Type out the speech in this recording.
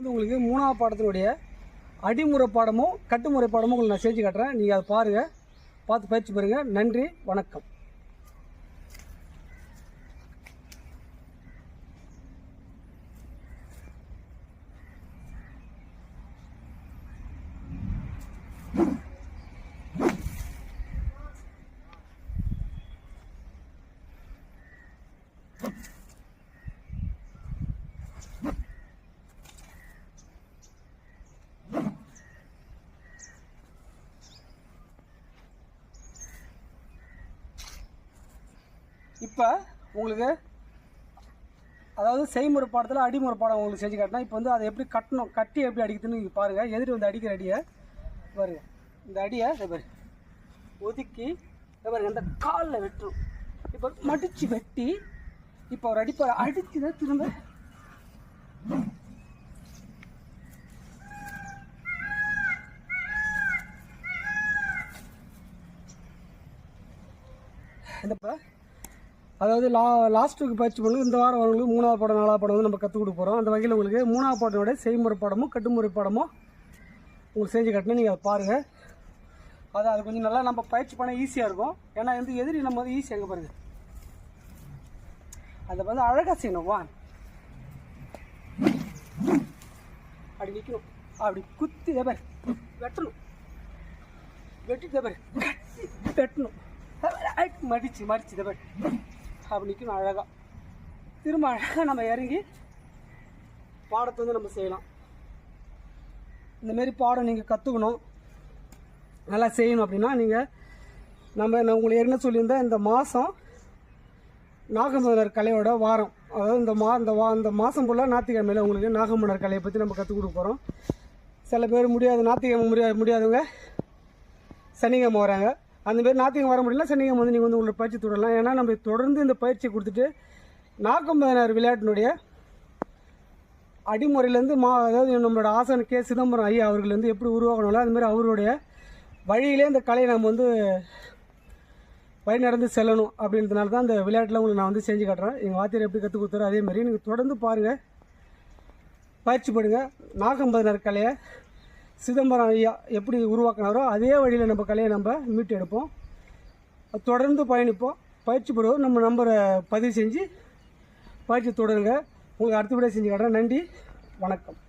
உங்களுக்கு மூணாவது பாடத்தினுடைய அடிமுறை பாடமும் கட்டுமுறை பாடமும் உங்களுக்கு நான் செஞ்சு காட்டுறேன். நீங்கள் அதை பாருங்கள், பார்த்து பயிற்சி பாருங்கள். நன்றி, வணக்கம். இப்போ உங்களுக்கு அதாவது செய்முறை பாடத்தில் அடிமுறை பாடம் உங்களுக்கு செஞ்சு காட்டினா, இப்போ வந்து அதை எப்படி கட்டணும், கட்டி எப்படி அடிக்குதுன்னு நீங்கள் பாருங்கள். எதிரி வந்து அடிக்கிற அடியை பாருங்க, இந்த அடியை இதை பாரு ஒதுக்கி இதை பாருங்க, இந்த காலில் வெட்டுரும். இப்போ மடித்து வெட்டி இப்போ ஒரு அடிப்பை அடித்து தான் திரும்ப இந்த அதாவது லாஸ்ட்டுக்கு பயிற்சி பண்ணி இந்த வாரம் வரவங்களுக்கு மூணாவது பாடம் நாலாவது பாடம் வந்து நம்ம கற்றுக் கொடுக்க போகிறோம். அந்த வகையில் உங்களுக்கு மூணாவது பாடத்தோட செய்முறை பாடமும் கட்டுமுறை பாடமும் உங்களுக்கு செஞ்சு காட்டினா நீங்கள் அதை பாருங்கள். அது கொஞ்சம் நல்லா நம்ம பயிற்சி பண்ண ஈஸியாக இருக்கும். ஏன்னா வந்து எதிரி நம்ம வந்து ஈஸியாக எங்கே பாருங்கள், அதை வந்து அழகாக செய்யணும். வா அப்படி நிற்கணும், அப்படி குத்தி தபர் வெட்டணும், வெட்டி தபர் வெட்டணும், மடிச்சு தபர் அப்படி நிற்கணும் அழகாக. திரும்ப அழகாக நம்ம இறங்கி பாடத்தை வந்து நம்ம செய்யலாம். இந்தமாரி பாடம் நீங்கள் கற்றுக்கணும், நல்லா செய்யணும் அப்படின்னா நீங்கள் நான் உங்களுக்கு ஏற்கனவே சொல்லியிருந்தேன், இந்த மாதம் நாகமலர் கலையோட வாரம், அதாவது இந்த மாதம் ஃபுல்லாக ஞாயிற்றுக்கிழமையில் உங்களுக்கு நாகமலர் கலையை பற்றி நம்ம கற்றுக் கொடுக்க போகிறோம். சில பேர் முடியாது, ஞாயிற்றுக்கிழமை முடியாதவங்க சனிக்கிழமை வராங்க. அந்தமாரி ஞாயிற்றுக்கிழமை வர முடியல, சனிக்கிழமை வந்து நீங்கள் வந்து உங்களுக்கு பயிற்சி தொடரலாம். ஏன்னா நம்ம தொடர்ந்து இந்த பயிற்சியை கொடுத்துட்டு நாகம்பதினார் விளையாட்டினுடைய அடிமுறையிலேருந்து அதாவது நம்மளோட ஆசான் கே சிதம்பரம் ஐயா அவர்கள் வந்து எப்படி உருவாக்கணும்ல அதுமாரி அவருடைய வழியிலே இந்த கலையை நம்ம வந்து வழி நடந்து செல்லணும் அப்படின்றதுனால தான் இந்த விளையாட்டில் உங்களுக்கு நான் வந்து செஞ்சு காட்டுறேன். எங்கள் வாத்தியார் எப்படி கற்றுக் கொடுத்தாரோ அதேமாதிரி நீங்கள் தொடர்ந்து பாருங்கள், பயிற்சி பண்ணுங்க. நாகம்பதினார் கலையை சிதம்பரம் ஐயா எப்படி உருவாக்கினாரோ அதே வழியில் நம்ம கலையை நம்ம மீட்டு எடுப்போம். தொடர்ந்து பயணிப்போம். பயிற்சி பெறுவோம். நம்ம நம்பரை பதிவு செஞ்சு பயிற்சி தொடருங்க. உங்களுக்கு அடுத்த விட செஞ்சு காட்டுறேன். நன்றி, வணக்கம்.